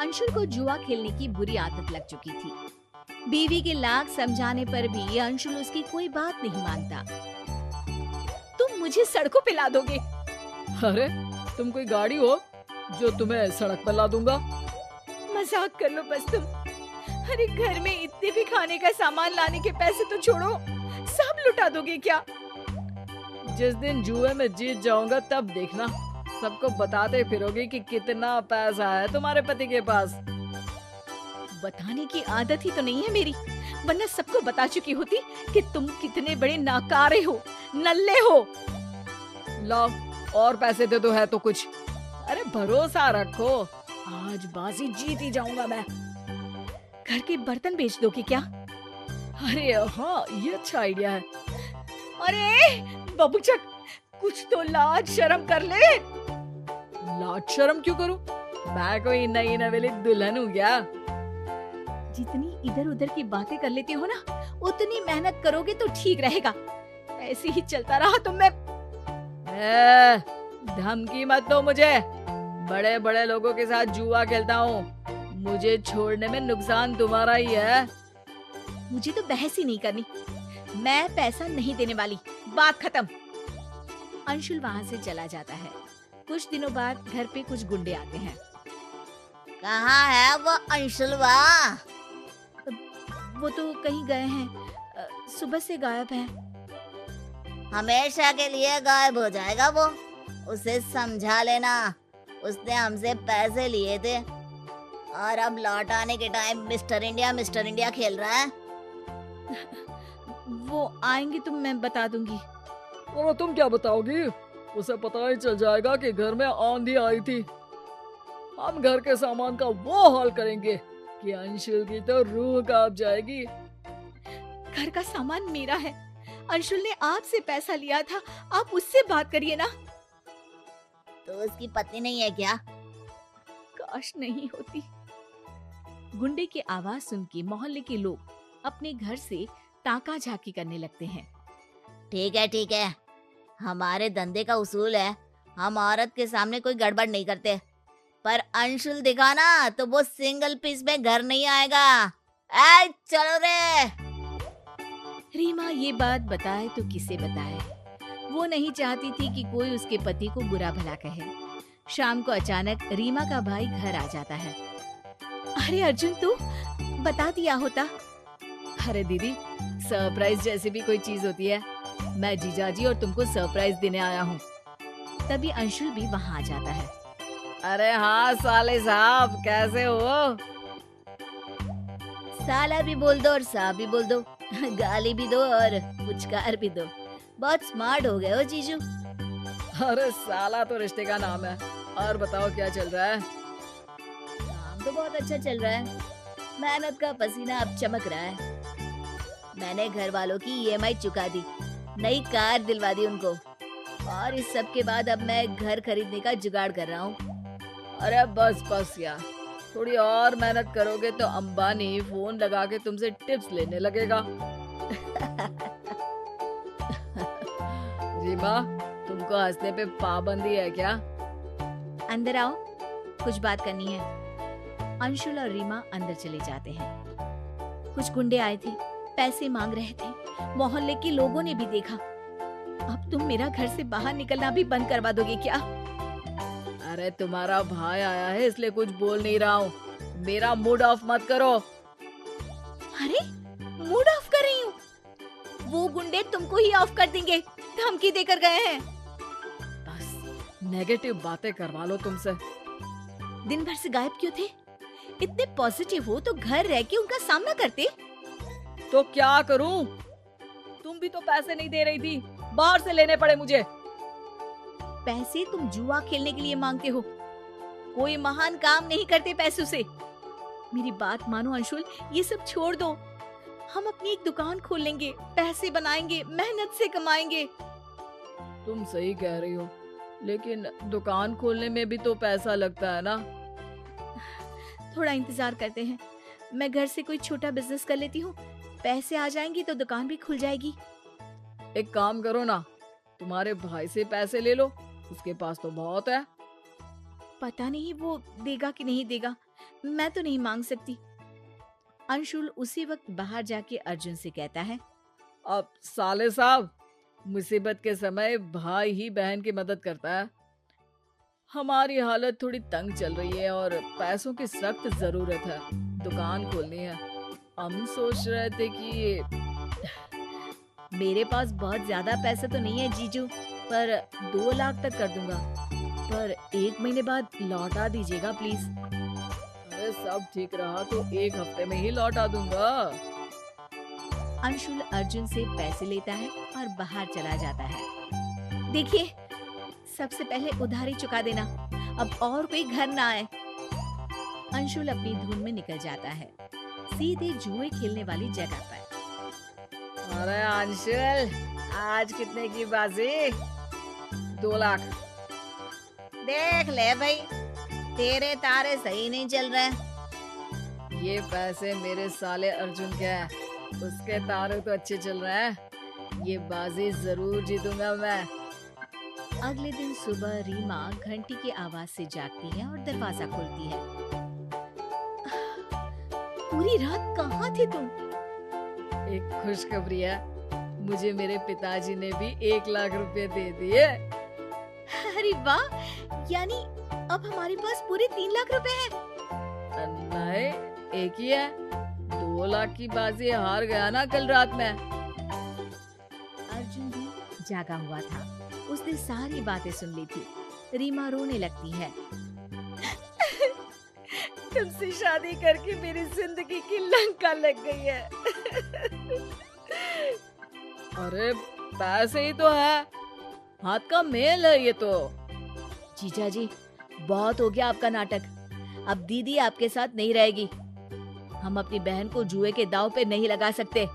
अंशुल को जुआ खेलने की बुरी आदत लग चुकी थी। बीवी के लाख समझाने पर भी अंशुल उसकी कोई बात नहीं मानता। तुम मुझे सड़कों पे ला दोगे? अरे तुम कोई गाड़ी हो जो तुम्हें सड़क पर ला दूंगा? मजाक कर लो बस तुम। अरे घर में इतने भी खाने का सामान लाने के पैसे तो छोड़ो, सब लुटा दोगे क्या? जिस दिन जुए में जीत जाऊंगा तब देखना, सबको बताते फिरोगे कि कितना पैसा है तुम्हारे पति के पास। बताने की आदत ही तो नहीं है मेरी, वरना सबको बता चुकी होती कि तुम कितने बड़े नाकारे हो, नल्ले हो। लाओ और पैसे दे दो, है तो कुछ। अरे भरोसा रखो, आज बाजी जीत ही जाऊंगा मैं। घर के बर्तन बेच दोगे क्या? अरे हाँ, ये अच्छा आइडिया है। अरे बबूचक, कुछ तो लाज शर्म कर ले। लाज शर्म क्यों करूं? मैं कोई नई नवेली दुल्हन हूँ क्या? जितनी इधर उधर की बातें कर लेती हो ना, उतनी मेहनत करोगे तो ठीक रहेगा। ऐसे ही चलता रहा तो मैं धमकी मत दो मुझे। बड़े बड़े लोगों के साथ जुआ खेलता हूँ, मुझे छोड़ने में नुकसान तुम्हारा ही है। मुझे तो बहस ही नहीं करनी, मैं पैसा नहीं देने वाली, बात खत्म। अंशुल वहाँ से चला जाता है। कुछ दिनों बाद घर पे कुछ गुंडे आते हैं। कहाँ है वो अंशुलवा? वो तो कहीं गए हैं, सुबह से गायब है। हमेशा के लिए गायब हो जाएगा वो, उसे समझा लेना। उसने हमसे पैसे लिए थे और अब लौट आने के टाइम मिस्टर इंडिया खेल रहा है। वो आएंगे तो मैं बता दूंगी। और तुम क्या बताओगी? उसे पता ही चल जाएगा कि घर में आंधी आई थी। हम घर के सामान का वो हाल करेंगे कि अंशुल की तो रूह कांप जाएगी। घर का सामान मेरा है, अंशुल ने आपसे पैसा लिया था, आप उससे बात करिए ना। तो उसकी पत्नी नहीं है क्या? काश नहीं होती। गुंडे की आवाज सुन के मोहल्ले के लोग अपने घर से ताका झाकी करने लगते हैं। ठीक है, हमारे धंधे का उसूल है, हम औरत के सामने कोई गड़बड़ नहीं करते। पर अंशुल दिखा ना तो वो सिंगल पीस में घर नहीं आएगा। ऐ चलो रे। रीमा ये बात बताए तो किसे बताए, वो नहीं चाहती थी कि कोई उसके पति को बुरा भला कहे। शाम को अचानक रीमा का भाई घर आ जाता है। अरे अर्जुन, तू बता दिया होता। अरे दीदी, सरप्राइज जैसी भी कोई चीज होती है, मैं जीजाजी और तुमको सरप्राइज देने आया हूँ। तभी अंशुल भी वहाँ आ जाता है। अरे हाँ साले साहब, कैसे हो? साला भी बोल दो और साहब भी बोल दो, गाली भी दो और पुचकार भी दो। बहुत स्मार्ट हो गए हो जीजू। अरे साला तो रिश्ते का नाम है। और बताओ क्या चल रहा है? काम तो बहुत अच्छा चल रहा है, मेहनत का पसीना अब चमक रहा है। मैंने घर वालों की ईएमआई चुका दी, नई कार दिलवा दी उनको, और इस सब के बाद अब मैं घर खरीदने का जुगाड़ कर रहा हूँ। अरे बस यार, थोड़ी और मेहनत करोगे तो अंबानी फोन लगा के तुमसे टिप्स लेने लगेगा। रीमा, तुमको हंसने पे पाबंदी है क्या? अंदर आओ, कुछ बात करनी है। अंशुल और रीमा अंदर चले जाते हैं। कुछ गुंडे आए थे, पैसे मांग रहे थे, मोहल्ले के लोगों ने भी देखा। अब तुम मेरा घर से बाहर निकलना भी बंद करवा दोगे क्या? अरे तुम्हारा भाई आया है इसलिए कुछ बोल नहीं रहा हूँ, मेरा मूड ऑफ मत करो। अरे मूड ऑफ कर रही हूँ? वो गुंडे तुमको ही ऑफ कर देंगे, धमकी देकर गए हैं। बस नेगेटिव बातें करवा लो तुमसे। दिन भर से गायब क्यों थे? इतने पॉजिटिव हो तो घर रह के उनका सामना करते। तो क्या करूं? तुम भी तो पैसे नहीं दे रही थी, बाहर से लेने पड़े मुझे। पैसे तुम जुआ खेलने के लिए मांगते हो, कोई महान काम नहीं करते पैसों से। मेरी बात मानो अंशुल, ये सब छोड़ दो। हम अपनी एक दुकान खोल लेंगे, पैसे बनाएंगे, मेहनत से कमाएंगे। तुम सही कह रही हो, लेकिन दुकान खोलने में भी तो पैसा लगता है ना। थोड़ा इंतजार करते हैं, मैं घर से कोई छोटा बिजनेस कर लेती हूँ, पैसे आ जाएंगे तो दुकान भी खुल जाएगी। एक काम करो ना, तुम्हारे भाई से पैसे ले लो, उसके पास तो बहुत है। पता नहीं वो देगा कि नहीं देगा, मैं तो नहीं मांग सकती। अंशुल उसी वक्त बाहर जाके अर्जुन से कहता है, अब साले साहब, मुसीबत के समय भाई ही बहन की मदद करता है। हमारी हालत थोड़ी तंग चल रही है और पैसों की सख्त जरूरत है। दुकान खोलनी है। हम सोच रहे थे कि मेरे पास बहुत ज्यादा पैसा तो नहीं है जीजू, पर 2 लाख तक कर दूंगा, पर 1 महीने बाद लौटा दीजिएगा प्लीज। अरे सब ठीक रहा तो 1 हफ्ते में ही लौटा दूंगा। अंशुल अर्जुन से पैसे लेता है और बाहर चला जाता है। देखिए, सबसे पहले उधारी चुका देना, अब और कोई घर ना आए। अंशुल अपनी धुन में निकल जाता है, सीधे जुए खेलने वाली जगह पर। अरे अंशुल, आज कितने की बाजी? 2 लाख। देख ले भाई, तेरे तारे सही नहीं चल रहे। ये पैसे मेरे साले अर्जुन के हैं, उसके तारे तो अच्छे चल रहे हैं। ये बाजी जरूर जीतूंगा मैं। अगले दिन सुबह रीमा घंटी की आवाज से जागती है और दरवाजा खोलती है। पूरी रात कहाँ थे तुम? एक खुशखबरी है, मुझे मेरे पिताजी ने भी 1 लाख रुपए दे दिए। अरे वाह, यानी अब हमारे पास पूरे 3 लाख रुपए हैं। नहीं, एक ही है। 2 लाख की बाजी हार गया ना कल रात में। अर्जुन भी जागा हुआ था, उसने सारी बातें सुन ली थी। रीमा रोने लगती है। तुमसे शादी करके मेरी जिंदगी की लंका लग गई है। अरे पैसे ही तो है, हाथ का मेल है ये तो। जीजा जी, बहुत हो गया आपका नाटक। अब दीदी आपके साथ नहीं रहेगी। हम अपनी बहन को जुए के दांव पे नहीं लगा सकते।